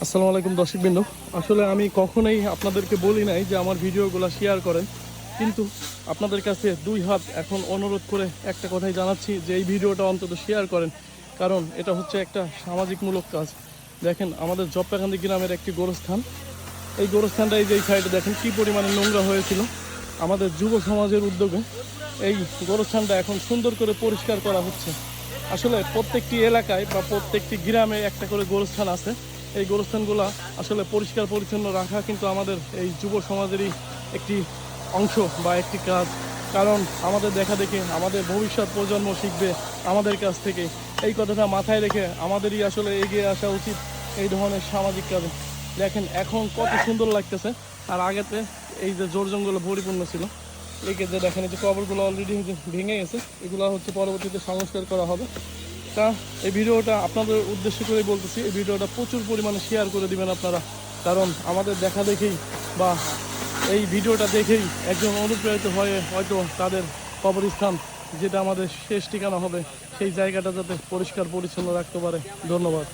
আসসালামু আলাইকুম দর্শকবৃন্দ। আসলে আমি কখনোই আপনাদেরকে বলি নাই যে আমার ভিডিওগুলো শেয়ার করেন, কিন্তু আপনাদের কাছে দুই হাত এখন অনুরোধ করে একটা কথাই জানাচ্ছি যে এই ভিডিওটা অন্তত শেয়ার করেন, কারণ এটা হচ্ছে একটা সামাজিকমূলক কাজ। দেখেন আমাদের জপ্পাকান্দি গ্রামের একটি গোরস্থান, এই গোরস্থানটা এই যে এই সাইডে দেখেন কী পরিমাণে নোংরা হয়েছিল। আমাদের যুব সমাজের উদ্যোগে এই গোরস্থানটা এখন সুন্দর করে পরিষ্কার করা হচ্ছে। আসলে প্রত্যেকটি এলাকায় বা প্রত্যেকটি গ্রামে একটা করে গোরস্থান আছে। এই গোরস্থানগুলো আসলে পরিষ্কার পরিচ্ছন্ন রাখা কিন্তু আমাদের এই যুব সমাজেরই একটি অংশ বা একটি কাজ। কারণ আমাদের দেখা দেখে আমাদের ভবিষ্যৎ প্রজন্ম শিখবে আমাদের কাছ থেকে। এই কথাটা মাথায় রেখে আমাদেরই আসলে এগিয়ে আসা উচিত এই ধরনের সামাজিক কাজে। দেখেন এখন কত সুন্দর লাগতেছে, আর আগেতে এই যে জোর জঙ্গলে পরিপূর্ণ ছিল। এই যে দেখেন এই যে কবরগুলো অলরেডি ভেঙে গেছে, এগুলো হচ্ছে পরবর্তীতে সংস্কার করা হবে। তা এই ভিডিওটা আপনাদের উদ্দেশ্য করেই বলতেছি, এই ভিডিওটা প্রচুর পরিমাণে শেয়ার করে দিবেন আপনারা, কারণ আমাদের দেখা দেখেই বা এই ভিডিওটা দেখেই একজন অনুপ্রাণিত হয়ে হয়তো তাদের কবরস্থান, যেটা আমাদের শেষ ঠিকানা হবে, সেই জায়গাটা যাতে পরিষ্কার পরিচ্ছন্ন রাখতে পারে। ধন্যবাদ।